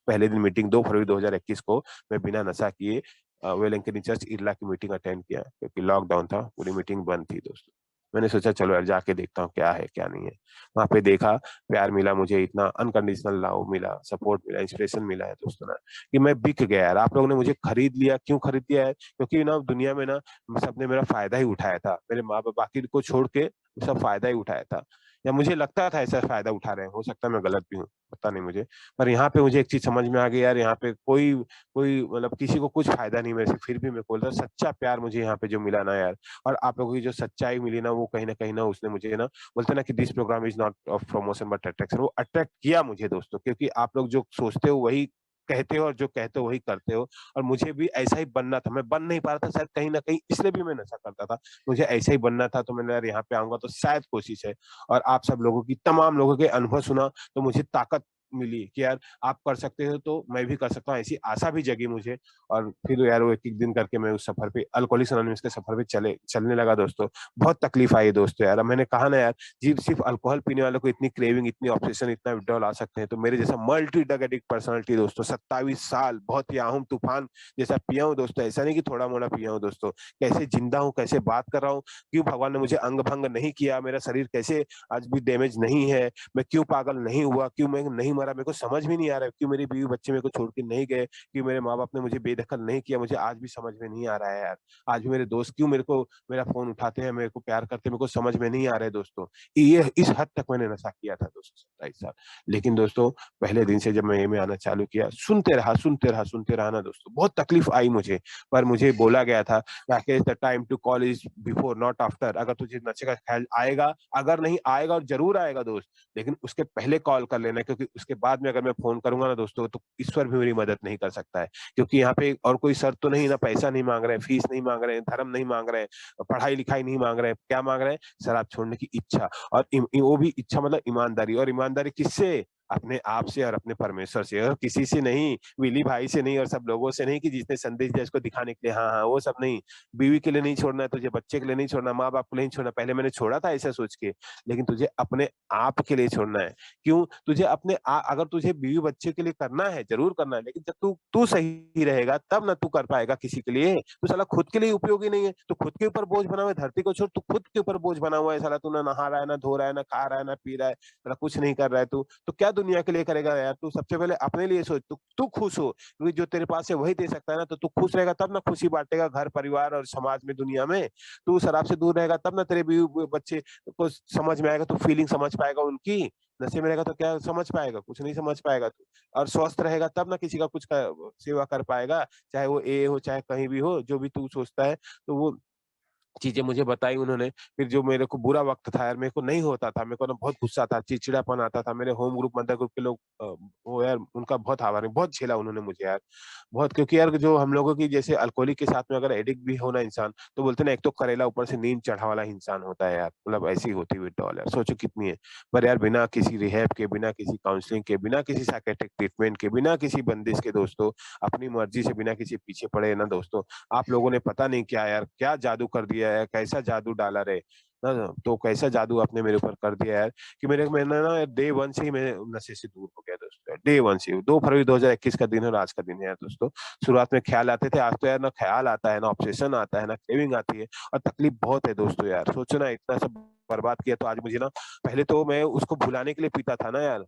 पहले दिन मीटिंग 2 फरवरी 2021 को मैं बिना नशा किए वेलिंगटन चर्च इरला की मीटिंग अटेंड किया, क्योंकि लॉकडाउन था, पूरी मीटिंग बंद थी दोस्तों। मैंने सोचा चलो यार जाके देखता हूँ क्या है क्या नहीं है। वहां पे देखा, प्यार मिला मुझे, इतना अनकंडीशनल लव मिला, सपोर्ट मिला, इंस्पिरेशन मिला है दोस्तों ना, कि मैं बिक गया यार। आप लोगों ने मुझे खरीद लिया, क्यों खरीद लिया है, क्योंकि ना दुनिया में ना सबने मेरा फायदा ही उठाया था, मेरे माँ बाप बाकी को छोड़ के सब फायदा ही उठाया था, या मुझे लगता था ऐसा फायदा उठा रहे हैं, हो सकता है मैं गलत भी हूँ, पता नहीं मुझे। पर यहाँ पे मुझे एक चीज समझ में आ गई यार, यहाँ पे कोई कोई मतलब किसी को कुछ फायदा नहीं मेरे से, फिर भी मैं बोल रहा सच्चा प्यार मुझे यहाँ पे जो मिला ना यार, और आप लोगों की जो सच्चाई मिली ना, वो कहीं ना उसने मुझे ना, बोलते ना कि this programme is not of promotion but attraction, वो अट्रैक्ट किया मुझे दोस्तों, क्योंकि आप लोग जो सोचते हो वही कहते हो, और जो कहते हो वही करते हो, और मुझे भी ऐसा ही बनना था, मैं बन नहीं पा रहा था शायद कहीं ना कहीं, इसलिए भी मैं नशा करता था, मुझे ऐसा ही बनना था, तो मैंने यार यहाँ पे आऊंगा तो शायद कोशिश है, और आप सब लोगों की, तमाम लोगों के अनुभव सुना तो मुझे ताकत मिली कि यार आप कर सकते हो तो मैं भी कर सकता हूँ, ऐसी आशा भी जगी मुझे। और फिर यार वो एक एक दिन करके मैं उस सफर पे, अल्कोहलिक्स एनोनिमस के सफर पे चलने लगा दोस्तों। बहुत तकलीफ आई दोस्तों यार, अब मैंने कहा ना यार, जी सिर्फ अल्कोहल पीने वालों को इतनी क्रेविंग, इतनी ऑब्सेशन, इतना विड्रॉल आ सकते हैं, तो मेरे जैसा मल्टी ड्रग एडिक्ट पर्सनालिटी दोस्तों, 27 साल बहुत ही आहुम तूफान जैसा पिया हूँ दोस्तों, ऐसा नहीं कि थोड़ा मोड़ा पिया हूँ दोस्तों, कैसे जिंदा हूँ, कैसे बात कर रहा हूँ, क्यों भगवान ने मुझे अंग भंग नहीं किया, मेरा शरीर कैसे आज भी डैमेज नहीं है, मैं क्यों पागल नहीं हुआ, क्यों मैं नहीं मरा, मेरे को समझ भी नहीं आ रहा है, क्यों मेरी बीवी बच्चे मेरे को छोड़ के नहीं गए, क्यों मेरे माँ बाप ने मुझे बेदखल नहीं किया, मुझे आज भी समझ में नहीं आ रहा है यार। आज भी मेरे दोस्त क्यों मेरे को मेरा फोन उठाते हैं, मेरे को प्यार करते हैं, मेरे को समझ में नहीं आ रहा है दोस्तों। ये इस हद तक मैंने नशा किया था दोस्तों, 27 साल। लेकिन दोस्तों पहले दिन से जब मैं ये में आना चालू किया, सुनते रहा ना दोस्तों, बहुत तकलीफ आई मुझे, पर मुझे बोला गया था Rakesh the time to call is before not after, अगर तुझे नशे का ख्याल आएगा, अगर नहीं आएगा और जरूर आएगा दोस्त, लेकिन उसके पहले कॉल कर लेना, क्योंकि उसके के बाद में अगर मैं फ़ोन करूँगा ना दोस्तों, तो ईश्वर भी मेरी मदद नहीं कर सकता है। क्योंकि यहाँ पे और कोई शर्त तो नहीं, ना पैसा नहीं माँग रहे हैं, फीस नहीं माँग रहे हैं, धर्म नहीं माँग रहे हैं, पढ़ाई-लिखाई नहीं माँग रहे हैं। क्या माँग रहे हैं? शराब छोड़ने की इच्छा, और वो भी इच्छा मतलब ईमानदारी, और ईमानदारी किससे? अपने आप से और अपने परमेश्वर से, और किसी से नहीं, विली भाई से नहीं, और सब लोगों से नहीं कि जिसने संदेश दिया इसको दिखाने के लिए, हाँ, हाँ, वो सब नहीं। बीवी के लिए नहीं छोड़ना है तुझे, बच्चे के लिए नहीं छोड़ना, माँ-बाप के लिए नहीं छोड़ना। पहले मैंने छोड़ा था ऐसा सोच के, लेकिन तुझे अपने आप के लिए छोड़ना है। क्यों? तुझे अपने अगर तुझे बीवी-बच्चे के लिए करना है, ज़रूर करना है, लेकिन जब तू तू सही रहेगा तब ना तू कर पाएगा किसी के लिए। तू साला खुद के लिए उपयोगी नहीं है, तू खुद के ऊपर बोझ बना हुआ है, धरती को छोड़, तू खुद के ऊपर बोझ बना हुआ है साला। तू ना नहा रहा है, ना धो रहा है, ना खा रहा है, ना पी रहा है, साला कुछ नहीं कर रहा है तू। तो क्या दुनिया के लिए करेगा यार? तू सबसे पहले अपने लिए सोच, तू खुश हो, क्योंकि जो तेरे पास है वही दे सकता है ना। तो तू खुश रहेगा तब ना खुशी बाँटेगा घर, परिवार और समाज में, दुनिया में। तू शराब से दूर रहेगा तब ना तेरे बीवी बच्चे को समझ में आएगा, तू फीलिंग समझ पाएगा उनकी। नशे में रहेगा तो क्या समझ पाएगा? कुछ नहीं समझ पाएगा तू। और स्वस्थ रहेगा तब ना किसी का कुछ सेवा कर पाएगा, चाहे वो ए हो, चाहे कहीं भी हो, जो भी तू सोचता है। तो वो चीज़ें मुझे बताई उन्होंने। फिर जो मेरे को बुरा वक़्त था यार, मेरे को नहीं होता था, मेरे को ना बहुत गुस्सा था, चिड़चिड़ापन आता था। मेरे होम ग्रुप, मदर ग्रुप के लोग वो यार उनका बहुत आभारी, बहुत झेला उन्होंने मुझे यार। बहुत, क्योंकि यार जो हम लोगों की जैसे अल्कोहलिक के साथ में अगर एडिक्ट भी हो ना इंसान, तो बोलते हैं ना, एक तो करेला ऊपर से नींद चढ़ा वाला इंसान होता है यार। मतलब ऐसी होती है विथड्रॉल यार, सोचो कितनी है। पर यार बिना किसी रिहैब के, बिना किसी काउंसलिंग के, बिना किसी साइकियाट्रिक ट्रीटमेंट के, बिना किसी बंदिश के दोस्तों, अपनी मर्ज़ी से बिना किसी पीछे पड़े ना दोस्तों, आप लोगों ने पता नहीं क्या यार, क्या जादू कर दिया है, कैसा जादू डाला रे। तो कैसा जादू आपने मेरे ऊपर कर दिया यार, कि मैंने ना डे 1 से ही मैं नशे से दूर हो गया दोस्तों। डे 1 से ही, 2 फरवरी 2021 का दिन है और आज का दिन है यार दोस्तों। शुरुआत में ख्याल आते थे, आज तो यार ना ख्याल आता है, ना ऑब्सेशन आता है, ना क्रेविंग आती है, और तकलीफ बहुत है दोस्तों यार। सोचो ना, इतना सब बर्बाद किया तो आज मुझे ना, पहले तो मैं उसको भुलाने के लिए पीता था ना यार।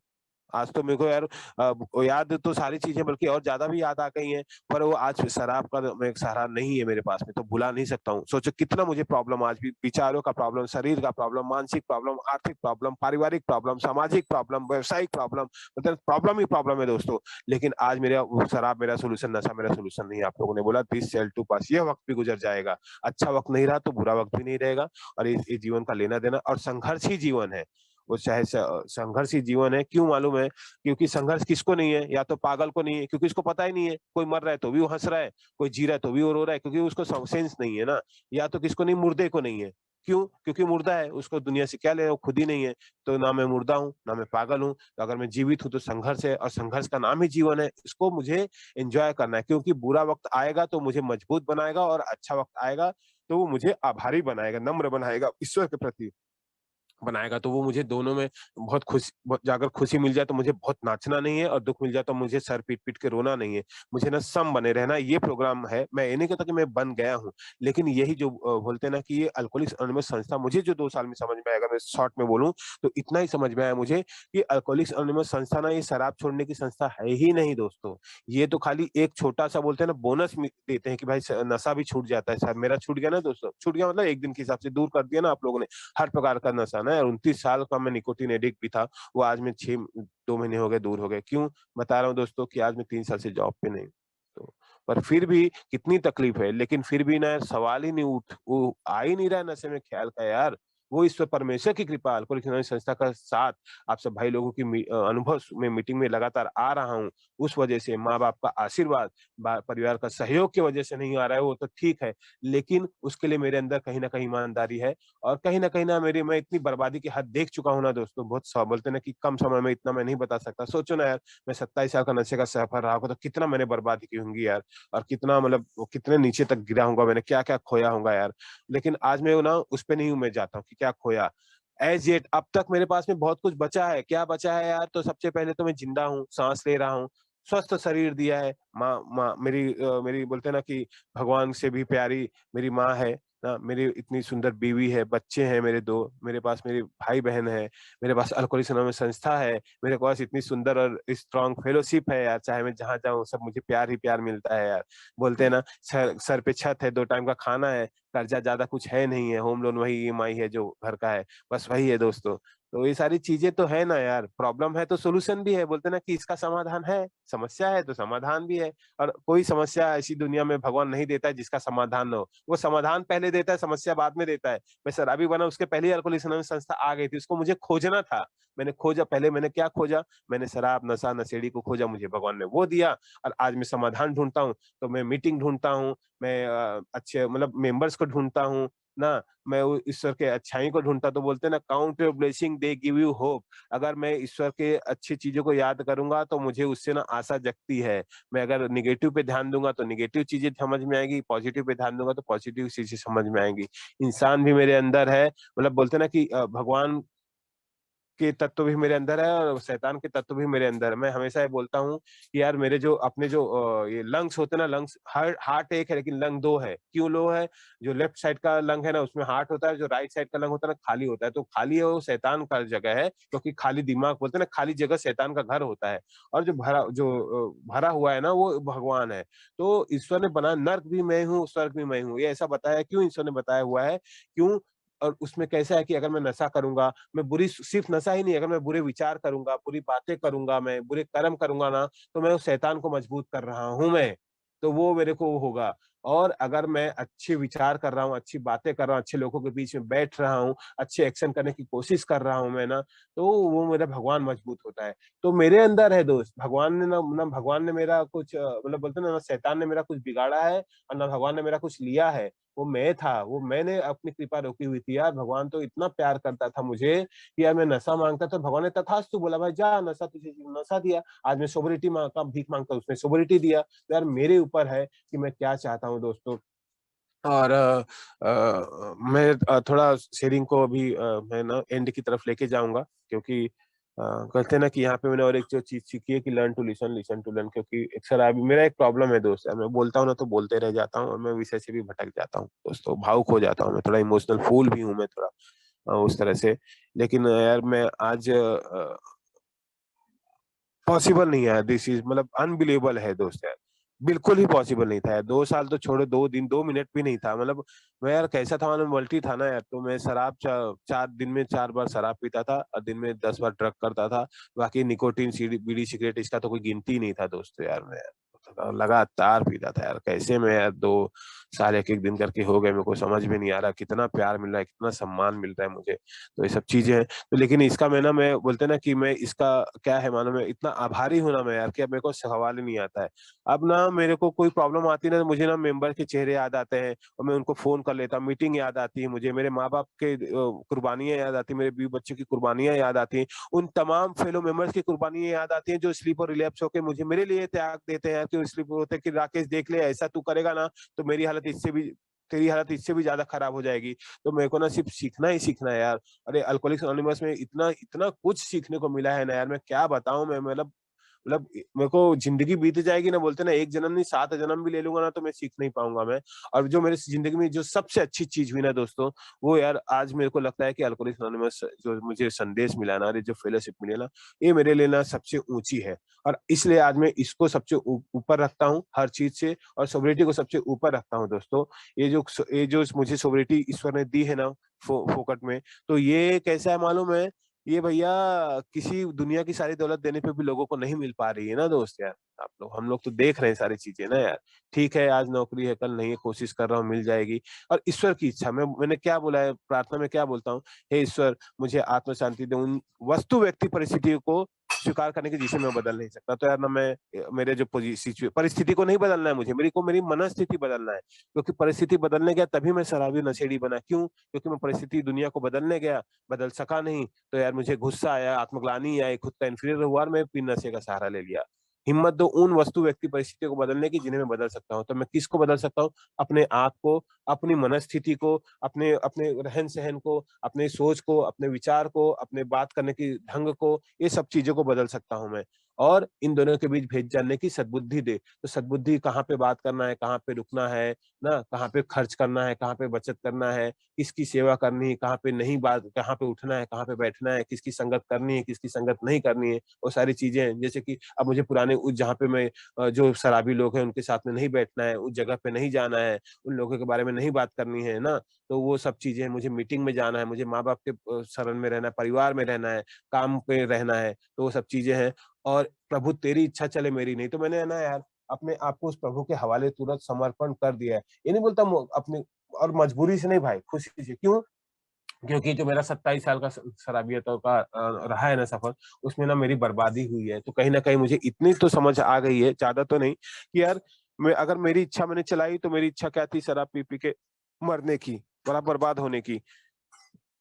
आज तो मेरे को यार वो याद तो सारी चीज़ें बल्कि और ज़्यादा भी याद आ गई हैं, पर वो आज शराब का मैं एक सहारा नहीं है मेरे पास में, तो भुला नहीं सकता हूँ। सोचो कितना मुझे प्रॉब्लम आज भी, विचारों का प्रॉब्लम, शरीर का प्रॉब्लम, मानसिक प्रॉब्लम, आर्थिक प्रॉब्लम, पारिवारिक प्रॉब्लम, सामाजिक प्रॉब्लम, व्यावसायिक प्रॉब्लम, मतलब प्रॉब्लम ही प्रॉब्लम है दोस्तों। लेकिन आज मेरा वो शराब मेरा सॉल्यूशन, नशा मेरा सॉल्यूशन नहीं है। आप लोगों ने बोला दिस शैल टू पास, ये वक़्त भी गुज़र जाएगा। अच्छा वक़्त नहीं रहा तो बुरा वक़्त भी नहीं रहेगा, और ये जीवन का लेना-देना और संघर्ष ही जीवन है। वो चाहे संघर्ष ही जीवन है, क्यों मालूम है? क्योंकि संघर्ष किसको नहीं है? या तो पागल को नहीं है, क्योंकि उसको पता ही नहीं है। कोई मर रहा है तो भी वो हँस रहा है, कोई जी रहा है तो भी वो रो रहा है, क्योंकि उसको सेंस नहीं है ना। या तो किसको नहीं, मुर्दे को नहीं है। क्यों? क्योंकि मुर्दा है, उसको दुनिया से क्या लेना, वो खुद ही नहीं है। तो ना मैं मुर्दा हूँ, ना मैं पागल हूँ। तो अगर मैं जीवित हूँ तो संघर्ष है, और संघर्ष का नाम ही जीवन है। इसको मुझे एन्जॉय करना है, क्योंकि बुरा वक़्त आएगा तो मुझे मजबूत बनाएगा, और अच्छा वक़्त आएगा तो वो मुझे आभारी बनाएगा, नम्र बनाएगा ईश्वर के प्रति। बनाएगा, तो वो मुझे दोनों में बहुत अगर खुशी मिल जाए तो मुझे बहुत नाचना नहीं है, और दुःख मिल जाए तो मुझे सर पीट-पीट के रोना नहीं है। मुझे ना सम बने रहना है, ये प्रोग्राम है। मैं ये नहीं कहता कि मैं बन गया हूँ, लेकिन यही जो बोलते हैं ना कि ये अल्कोहलिक्स एनोनिमस संस्था मुझे जो 2 साल में समझ में आया, अगर मैं शॉर्ट में बोलूँ, तो इतना ही समझ में आया मुझे कि अल्कोहलिक्स एनोनिमस संस्था ना ये शराब छोड़ने की संस्था है ही नहीं दोस्तों। ये तो खाली एक छोटा-सा बोलते हैं ना बोनस देते हैं कि भाई नशा भी छूट जाता है। मेरा छूट गया ना दोस्तों, छूट गया मतलब 1 दिन के हिसाब से दूर कर दिया ना आप लोगों ने। हर प्रकार का नशा ना, 29 साल का मैं निकोटिन एडिक्ट भी था, वो आज मैं 2 महीने हो गए दूर हो गए। क्यों? बता रहा हूँ दोस्तों कि आज मैं 3 साल से जॉब पे नहीं हूँ। तो पर फिर भी कितनी तकलीफ है, लेकिन फिर भी ना यार सवाल ही नहीं वो आ ही नहीं रहा है नशे में ख्याल का यार। वो ईश्वर परमेश्वर की कृपा, अल्कोहलिक्स एनोनिमस संस्था का साथ, आप सब भाई लोगों की अनुभव में मीटिंग में लगातार आ रहा हूँ, उस वजह से माँ-बाप का आशीर्वाद, परिवार का सहयोग की वजह से नहीं आ रहा है, वो तो ठीक है। लेकिन उसके लिए मेरे अंदर कहीं न कहीं ईमानदारी है, और कहीं न कहीं ना मेरी मैं इतनी बर्बादी की हद देख चुका हूँ ना दोस्तों, बहुत बोलते हैं ना कि कम समय में इतना मैं नहीं बता सकता। सोचो ना यार, मैं 27 साल का नशे का सफ़र रहा होगा तो कितना मैंने बर्बादी की होंगी यार, और कितना मतलब वो कितने नीचे तक गिरा होऊँगा, मैंने क्या-क्या खोया होगा यार। लेकिन आज मैं वो ना उस पे नहीं मैं जाता हूँ कि क्या खोया। एज़ येट अब तक मेरे पास में बहुत कुछ बचा है। क्या बचा है यार? तो सबसे पहले तो मैं ज़िंदा हूँ, साँस ले रहा हूँ, स्वस्थ शरीर दिया है। माँ माँ मेरी बोलते हैं ना कि भगवान से भी प्यारी मेरी माँ है। मेरी इतनी सुंदर बीवी है, बच्चे हैं मेरे 2, मेरे पास मेरे भाई-बहन हैं, मेरे पास अल्कोहलिक्स एनोनिमस संस्था है, मेरे पास इतनी सुंदर और स्ट्रॉन्ग फेलोशिप है यार, चाहे मैं जहाँ जाऊँ सब मुझे प्यार ही प्यार मिलता है यार। बोलते हैं ना, सर सर पे छत है, 2 टाइम का खाना है, कर्जा ज़्यादा कुछ है नहीं है, होम लोन वही ईएमआई है जो घर का है, बस वही है दोस्तों। तो ये सारी चीजें तो है ना यार, प्रॉब्लम है तो सोल्यूशन भी है, बोलते ना कि इसका समाधान है, समस्या है तो समाधान भी है। और कोई समस्या ऐसी दुनिया में भगवान नहीं देता है जिसका समाधान ना हो, वो समाधान पहले देता है, समस्या बाद में देता है। मैं शराबी बना उसके पहले ही अल्कोहलिक्स अनोनिमस संस्था आ गई थी, उसको मुझे खोजना था। मैंने खोजा, पहले मैंने क्या खोजा, मैंने शराब नशा नशेड़ी को खोजा, मुझे भगवान ने वो दिया। और आज मैं समाधान ढूंढता हूँ, तो मैं मीटिंग ढूंढता हूँ, मैं अच्छे मतलब मेंबर्स को ढूंढता हूँ ना, मैं वो ईश्वर के अच्छाई को ढूंढता। तो बोलते हैं ना, count your blessing they give you hope. अगर मैं ईश्वर के अच्छी चीजों को याद करूंगा तो मुझे उससे ना आशा जगती है। मैं अगर निगेटिव पे ध्यान दूंगा तो निगेटिव चीजें समझ में आएगी, पॉजिटिव पे ध्यान दूंगा तो पॉजिटिव चीजें समझ में आएंगी। इंसान भी मेरे अंदर है, मतलब बोलते हैं ना कि भगवान के तत्व भी मेरे अंदर है और शैतान के तत्व भी मेरे अंदर है। मैं हमेशा ये बोलता हूँ कि यार मेरे जो अपने जो ये लंग्स होते हैं ना, लंग्स, हार्ट एक है लेकिन लंग दो है। क्यों लो है? जो लेफ्ट साइड का लंग है ना उसमें हार्ट होता है, जो राइट साइड का लंग होता है ना खाली होता है। तो खाली है वो शैतान का जगह है, क्योंकि खाली दिमाग, बोलते हैं ना खाली जगह शैतान का घर होता है। और जो भरा हुआ है ना वो भगवान है। तो ईश्वर ने बनाया, नर्क भी मैं हूँ स्वर्ग भी मैं हूँ, ये ऐसा बताया क्यों ईश्वर ने बताया हुआ है, क्यों? और उसमें कैसा है कि अगर मैं नशा करूंगा, मैं बुरी, सिर्फ नशा ही नहीं, अगर मैं बुरे विचार करूंगा, बुरी बातें करूंगा, मैं बुरे कर्म करूंगा ना, तो मैं उस शैतान को मजबूत कर रहा हूं मैं। तो वो मेरे को वो होगा। और अगर मैं अच्छे विचार कर रहा हूँ, अच्छी बातें कर रहा हूँ, अच्छे लोगों के बीच में बैठ रहा हूँ, अच्छे एक्शन करने की कोशिश कर रहा हूँ मैं ना, तो वो मेरा भगवान मजबूत होता है। तो मेरे अंदर है दोस्त, भगवान ने ना भगवान ने मेरा कुछ मतलब बोलते हैं ना शैतान ने मेरा कुछ बिगाड़ा है और ना भगवान ने मेरा कुछ लिया है। वो मैं था, वो मैंने अपनी कृपा रोकी हुई थी यार। भगवान तो इतना प्यार करता था मुझे कि यार मैं नशा मांगता था, भगवान ने तथास्तु बोला, भाई जा नशा, तुझे नशा दिया। आज मैं सोबरिटी का भीख मांगता हूँ, उसने सोबरिटी दिया। तो यार मेरे ऊपर है कि मैं क्या चाहता हूँ दोस्तों। और मैं थोड़ा शेयरिंग को अभी मैं ना एंड की तरफ लेके जाऊंगा, क्योंकि कहते हैं ना कि यहाँ पे मैंने और एक जो चीज सीखी है कि learn to listen, listen to learn. क्योंकि अक्सर अभी मेरा एक प्रॉब्लम है दोस्त, मैं बोलता हूँ ना तो बोलते रह जाता हूँ और मैं विषय से भी भटक जाता हूँ दोस्तों, भावुक हो जाता हूँ, मैं थोड़ा इमोशनल फूल भी हूँ मैं थोड़ा उस तरह से। लेकिन यार मैं आज पॉसिबल नहीं है, दिस इज मतलब अनबिलीवेबल है दोस्त यार। बिल्कुल ही पॉसिबल नहीं था यार, 2 साल तो छोड़ो, 2 दिन 2 मिनट भी नहीं था। मतलब मैं यार कैसा था मालूम, मल्टी था ना यार। तो मैं शराब 4 दिन में 4 बार शराब पीता था और दिन में 10 बार ड्रग करता था। बाकी निकोटीन बीड़ी सिगरेट इसका तो कोई गिनती ही नहीं था दोस्तों यार। मैं लगातार पीता था यार। कैसे मैं यार 2 साल एक एक दिन करके हो गए, मेरे को समझ में नहीं आ रहा कितना प्यार मिल रहा है, कितना सम्मान मिल रहा है मुझे। तो ये सब चीजें हैं। तो लेकिन इसका मैं ना, मैं बोलते ना कि मैं इसका क्या है मालूम है, इतना आभारी हूं ना मैं यार कि अब मेरे को सवाल ही नहीं आता है। अब ना मेरे को कोई प्रॉब्लम आती है ना, मुझे ना मेंबर के चेहरे याद आते हैं और मैं उनको फोन कर लेता हूँ। मीटिंग याद आती है मुझे, मेरे माँ बाप के कुर्बानियां याद आती है, मेरे बीवी बच्चों की कुर्बानियां याद आती हैं, उन तमाम फेलो मेंबर्स की कुर्बानियां याद आती हैं जो स्लीप और रिलैप्स होकर मुझे, मेरे लिए त्याग देते हैं यार। कि स्लीप होते हैं कि राकेश देख ले, ऐसा तू करेगा ना तो मेरी हालत इससे भी, तेरी हालत इससे भी ज्यादा खराब हो जाएगी। तो मेरे को ना सिर्फ सीखना ही सीखना है यार। अरे अल्कोहलिक्स अनोनिमस में इतना इतना कुछ सीखने को मिला है ना यार, मैं क्या बताऊं। मैं मतलब मेरे को जिंदगी बीत जाएगी ना, बोलते ना एक जन्म नहीं 7 जन्म भी ले लूंगा ना तो मैं सीख नहीं पाऊंगा मैं। और जो मेरे जिंदगी में जो सबसे अच्छी चीज हुई ना दोस्तों, वो यार आज मेरे को लगता है कि अल्कोहलिक्स अनोनिमस जो मुझे संदेश मिला ना, जो फेलोशिप मिले ना, ये मेरे लिए ना सबसे ऊंची है। और इसलिए आज मैं इसको सबसे ऊपर रखता हूँ हर चीज से, और सोबरिटी को सबसे ऊपर रखता हूँ दोस्तों। ये जो मुझे सोबरिटी ईश्वर ने दी है ना, फोकट में, तो ये कैसा है मालूम है, ये भैया किसी दुनिया की सारी दौलत देने पे भी लोगों को नहीं मिल पा रही है ना दोस्त यार। आप लोग, हम लोग तो देख रहे हैं सारी चीजें ना यार। ठीक है आज नौकरी है, कल नहीं है, कोशिश कर रहा हूँ मिल जाएगी। और ईश्वर की इच्छा, मैंने क्या बोला है प्रार्थना में, क्या बोलता हूँ, हे ईश्वर मुझे आत्म शांति दे उन वस्तु व्यक्ति परिस्थितियों को स्वीकार करने की जिसे मैं बदल नहीं सकता। तो यार ना मैं, मेरे जो परिस्थिति को नहीं बदलना है मुझे, मेरी को मेरी मनस्थिति बदलना है। क्योंकि परिस्थिति बदलने गया तभी मैं शराबी नशेड़ी बना। क्यों? क्योंकि मैं परिस्थिति दुनिया को बदलने गया, बदल सका नहीं। तो यार मुझे गुस्सा आया, आत्मग्लानि आई, खुद का इंफीरियर हुआ और मैं पिन नशे का सहारा ले लिया। हिम्मत दो उन वस्तु व्यक्ति परिस्थितियों को बदलने की जिन्हें मैं बदल सकता हूँ। तो मैं किसको बदल सकता हूँ? अपने आप को, अपनी मनस्थिति को, अपने अपने रहन सहन को, अपने सोच को, अपने विचार को, अपने बात करने की ढंग को, ये सब चीजों को बदल सकता हूँ मैं। और इन दोनों के बीच भेद जानने की सद्बुद्धि दे। तो सद्बुद्धि कहाँ पे बात करना है, कहाँ पे रुकना है, ना कहाँ पे खर्च करना है, कहाँ पे बचत करना है, किसकी सेवा करनी है, कहाँ पे नहीं बात कहाँ पे उठना है, कहाँ पे बैठना है, किसकी संगत करनी है, किसकी संगत नहीं करनी है, वो सारी चीज़ें हैं। जैसे कि अब मुझे पुराने उस जहाँ पे मैं जो शराबी लोग हैं उनके साथ में नहीं बैठना है, उस जगह पे नहीं जाना है, उन लोगों के बारे में नहीं बात करनी है ना, तो वो सब चीज़ें हैं। मुझे मीटिंग में जाना है, मुझे माँ-बाप के शरण में रहना है, परिवार में रहना है, काम पे रहना है, तो वो सब चीज़ें हैं। और प्रभु तेरी इच्छा चले मेरी नहीं, तो मैंने है ना यार अपने आप को उस प्रभु के हवाले तुरंत समर्पण कर दिया है। ये नहीं बोलता अपनी और मजबूरी से नहीं भाई, खुशी से। क्यों? क्योंकि जो मेरा 27 साल का शराबियतों का रहा है ना सफर, उसमें ना मेरी बर्बादी हुई है। तो कहीं न कहीं मुझे इतनी तो समझ आ गई है, ज़्यादा तो नहीं, कि यार मैं अगर मेरी इच्छा मैंने चलाई तो मेरी इच्छा क्या थी शराब पी-पी के मरने की, बड़ा बर्बाद होने की।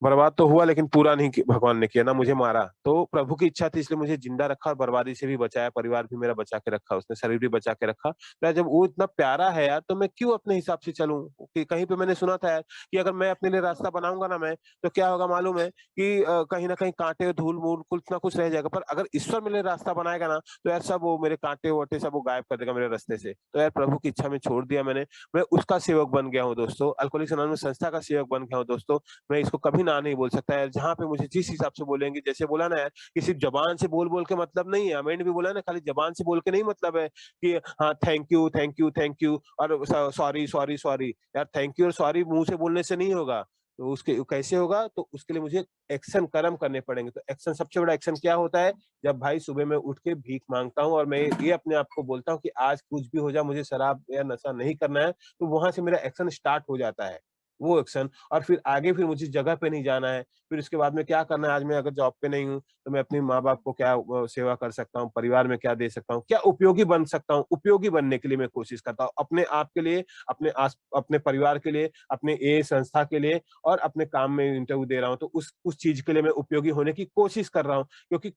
बर्बाद तो हुआ लेकिन पूरा नहीं कि भगवान ने किया, ना मुझे मारा। तो प्रभु की इच्छा थी इसलिए मुझे जिंदा रखा और बर्बादी से भी बचाया, परिवार भी मेरा बचा के रखा, उसने शरीर भी बचा के रखा। तो यार जब वो इतना प्यारा है यार, तो मैं क्यों अपने हिसाब से चलूँ? कि कहीं पे मैंने सुना था यार कि अगर मैं अपने लिए रास्ता बनाऊँगा ना मैं, तो क्या होगा मालूम है कि कहीं न कहीं काँटे, धूल-मूल कुछ ना कुछ रह जाएगा। पर अगर ईश्वर मेरे लिए रास्ता बनाएगा ना, तो यार सब वो मेरे काँटे-वाँटे सब वो गायब कर देगा मेरे रास्ते से। तो यार प्रभु की इच्छा में छोड़ दिया मैंने। मैं उसका सेवक बन गया हूँ दोस्तों, अल्कोहलिक्स अनोनिमस संस्था का सेवक बन गया हूँ दोस्तों। मैं इसको कभी ना नहीं बोल सकता यार, जहाँ पे मुझे जिस हिसाब से बोलेंगे, जैसे बोला ना यार कि सिर्फ जबान से बोल-बोल के मतलब नहीं है, अमेंड भी बोला ना खाली जबान से बोल के नहीं मतलब है कि हाँ, thank you, thank you, thank you और सॉरी, सॉरी, सॉरी। यार थैंक यू और सॉरी मुँह से बोलने से नहीं होगा। तो उसके कैसे होगा? तो उसके लिए मुझे एक्शन कर्म करने पड़ेंगे। तो एक्शन सबसे बड़ा एक्शन क्या होता है? जब भाई सुबह मैं उठ के भीख माँगता हूँ और मैं ये अपने आप को बोलता हूँ कि आज कुछ भी हो जाए मुझे शराब या नशा नहीं करना है, तो वहाँ से मेरा एक्शन स्टार्ट हो जाता है। वो एक्शन और फिर आगे फिर मुझे जगह पे नहीं जाना है। फिर उसके बाद में क्या करना है, आज मैं अगर जॉब पे नहीं हूँ, तो मैं अपने माँ-बाप को क्या सेवा कर सकता हूँ, परिवार में क्या दे सकता हूँ, क्या उपयोगी बन सकता हूँ, उपयोगी बनने के लिए मैं कोशिश करता हूँ। अपने आप के लिए, अपने परिवार के लिए, अपने ये संस्था के लिए और अपने काम में इंटरव्यू दे रहा हूँ, तो उस चीज़ के लिए मैं उपयोगी होने की कोशिश कर रहा हूँ। क्योंकि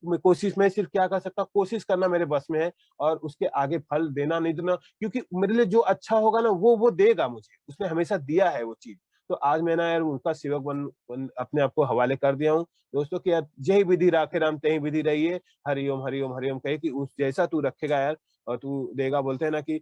मैं सिर्फ़ क्या कर सकता हूँ, कोशिश करना मेरे बस में है और उसके आगे फल देना नहीं देना क्योंकि मेरे लिए जो अच्छा होगा ना, वो देगा मुझे। उसने हमेशा दिया है वो चीज़। तो आज मैं ना यार उनका सेवक बन अपने आप को हवाले कर दिया हूँ। दोस्तों कि यार जय विधि राखे राम तहीं विधि रहिए, हरि ओम, हरि ओम, हरि ओम कहे कि उस जैसा तू रखेगा यार और तू देगा बोलते हैं ना कि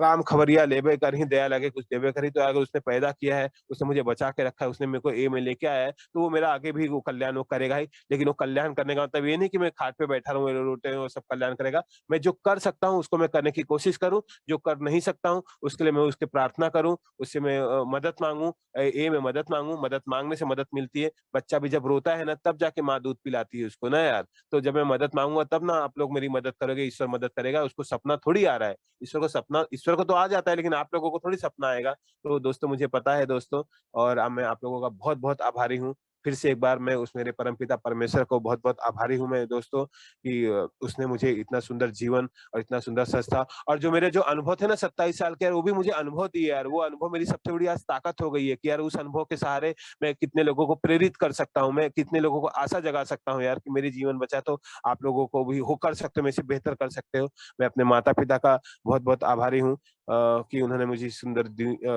राम खबरिया लेबे करहिं दया लगे कुछ देबे करी तो अगर उसने पैदा किया है, उसने मुझे बचा के रखा है, उसने मेरे को ए में लेके आया है, तो वो मेरा आगे भी वो कल्याण वो करेगा ही। लेकिन वो कल्याण करने का मतलब ये नहीं कि मैं खाट पे बैठा रहूँ, रोटे वो सब कल्याण करेगा। मैं जो कर सकता हूँ उसको मैं करने की कोशिश करूँ, जो कर नहीं सकता हूँ उसके लिए मैं उसकी प्रार्थना करूँ, उससे मैं मदद माँगूँ ए में मदद माँगूँ, मदद माँगने से मदद मिलती है। बच्चा भी जब रोता है ना तब जाके माँ दूध पिलाती है उसको ना यार। तो जब मैं मदद माँगूँगा तब ना आप लोग मेरी मदद करोगे, ईश्वर मदद करेगा, उसको सपना थोड़ी आ रहा है। ईश्वर को तो आ जाता है लेकिन आप लोगों को थोड़ी सपना आएगा। तो दोस्तों मुझे पता है दोस्तों और मैं आप लोगों का बहुत-बहुत आभारी हूँ। फिर से एक बार मैं उस मेरे परमपिता परमेश्वर को बहुत-बहुत आभारी हूँ मैं दोस्तों कि उसने मुझे इतना सुंदर जीवन और इतना सुंदर संस्था और जो मेरे जो अनुभव थे ना 27 साल के यार वो भी मुझे अनुभव दिए यार। वो अनुभव मेरी सबसे बड़ी आज ताकत हो गई है कि यार उस अनुभव के सहारे मैं कितने लोगों को प्रेरित कर सकता हूँ, मैं कितने लोगों को आशा जगा सकता हूँ यार कि मेरी जीवन बचा तो आप लोगों को भी हो कर सकते हो, मेरे से बेहतर कर सकते हो। मैं अपने माता-पिता का बहुत-बहुत आभारी हूँ कि उन्होंने मुझे इस सुंदर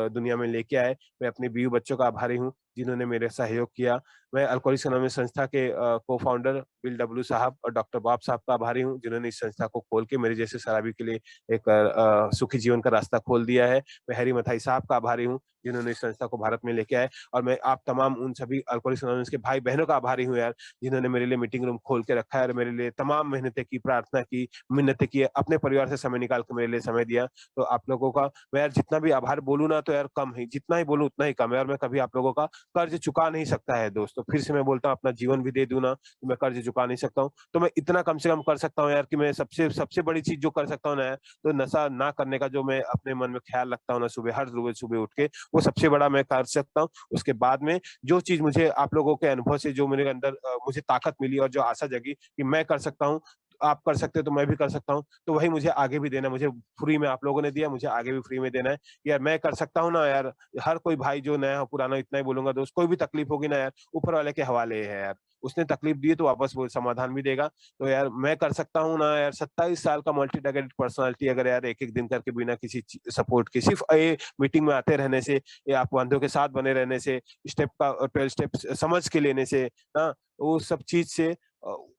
दुनिया में लेके आए। मैं अपने बीवी बच्चों का आभारी हूँ, जिन्होंने मेरे सहयोग किया। मैं अल्कोहलिक्स एनोनिमस संस्था के को-फाउंडर बिल डब्ल्यू साहब और डॉक्टर बॉब साहब का आभारी हूँ, जिन्होंने इस संस्था को खोल के मेरे जैसे शराबी के लिए एक सुखी जीवन का रास्ता खोल दिया है। मैं हैरी मथाई साहब का आभारी हूँ, जिन्होंने इस संस्था को भारत में लेके आए और मैं आप तमाम उन सभी अल्कोहलिक्स एनोनिमस के भाई-बहनों का आभारी हूँ यार, जिन्होंने मेरे लिए मीटिंग रूम खोल के रखा है और मेरे लिए तमाम मेहनतें की, प्रार्थना की, मिन्नतें की, अपने परिवार से समय निकाल के मेरे लिए समय दिया। तो आप लोगों का मैं यार जितना भी आभार बोलूँ ना तो यार कम ही, जितना ही बोलूँ उतना ही कम है और मैं कभी आप लोगों का कर्ज चुका नहीं सकता है दोस्तों। फिर से मैं बोलता हूँ अपना जीवन भी दे दूँ ना, तो मैं कर्ज चुका नहीं सकता हूँ। तो मैं इतना कम से कम कर सकता हूँ यार कि मैं सबसे सबसे बड़ी चीज़ जो कर सकता हूँ ना यार, तो नशा ना करने का जो मैं अपने मन में ख़्याल रखता हूँ ना सुबह हर रोज़ सुबह उठ के, वो सबसे बड़ा मैं कर सकता हूँ। उसके बाद में जो चीज़ मुझे आप लोगों के अनुभव से जो मेरे अंदर मुझे ताकत मिली और जो आशा जगी कि मैं कर सकता हूँ, आप कर सकते हो तो मैं भी कर सकता हूँ। तो वही मुझे आगे भी देना है, मुझे फ्री में आप लोगों ने दिया, मुझे आगे भी फ्री में देना है। यार मैं कर सकता हूँ ना यार, हर कोई भाई जो नया हो पुराना इतना ही बोलूँगा दोस्त, कोई भी तकलीफ होगी ना यार, ऊपर वाले के हवाले है यार। उसने तकलीफ दी है तो वापस वो समाधान भी देगा। तो यार मैं कर सकता हूँ ना यार 27 साल का मल्टी टैलेंटेड पर्सनैलिटी अगर यार एक-एक दिन करके बिना किसी सपोर्ट के सिर्फ़ ये मीटिंग में आते रहने से या आप बंधुओं के साथ बने रहने से, स्टेप का 12 स्टेप्स समझ के लेने से, हाँ, वो सब चीज़ से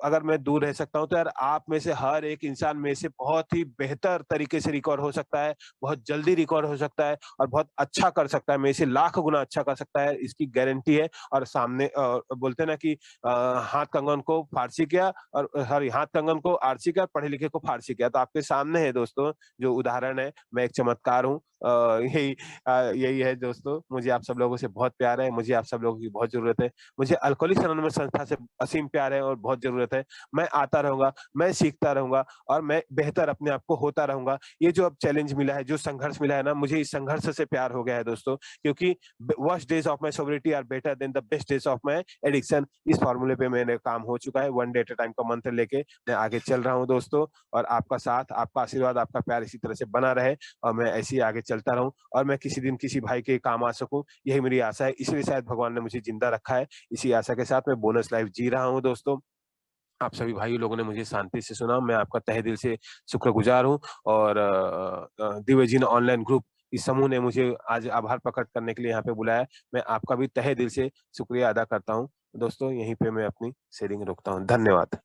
अगर मैं दूर रह सकता हूँ तो यार आप में से हर एक इंसान में से बहुत ही बेहतर तरीके से रिकवर हो सकता है, बहुत जल्दी रिकवर हो सकता है और बहुत अच्छा कर सकता है, मेरे से लाख गुना अच्छा कर सकता है, इसकी गारंटी है। और सामने बोलते हैं ना कि हाथ कंगन को फारसी किया और सॉरी हाथ कंगन को आरसी किया, पढ़े लिखे को फारसी किया। तो आपके सामने है दोस्तों जो उदाहरण है, मैं एक चमत्कार हूँ। यही है दोस्तों, मुझे आप सब लोगों से बहुत प्यार है, मुझे आप सब लोगों की बहुत ज़रूरत है। मुझे अल्कोहलिक्स अनोनिमस संस्था से असीम प्यार है और बहुत ज़रूरत है। मैं आता रहूँगा, मैं सीखता रहूँगा और मैं बेहतर अपने आप को होता रहूँगा। ये जो अब चैलेंज मिला है, जो संघर्ष मिला है ना, मुझे इस संघर्ष से प्यार हो गया है दोस्तों, क्योंकि worst days of my sobriety are better than the best days of my addiction. इस फॉर्मूले पे मेरे काम हो चुका है। One day at a time का मंत्र लेके मैं आगे चल रहा हूँ दोस्तों, और आपका साथ, आपका आशीर्वाद, आपका प्यार इसी तरह से बना रहे और मैं ऐसे ही आगे चलता रहूँ और मैं किसी दिन किसी भाई के काम आ सकूँ, यही मेरी आशा है। इसलिए शायद भगवान ने मुझे जिंदा रखा है। इसी आशा के साथ मैं बोनस लाइफ जी रहा हूँ दोस्तों। आप सभी भाई लोगों ने मुझे शांति से सुना, मैं आपका तहे दिल से शुक्रगुजार हूँ। और दिव्य जिन ऑनलाइन ग्रुप इस समूह ने मुझे आज आभार प्रकट करने के लिए यहाँ पे बुलाया। मैं आपका भी तहे दिल से शुक्रिया अदा करता हूँ। दोस्तों यहीं पे मैं अपनी शेयरिंग रोकता हूँ। धन्यवाद।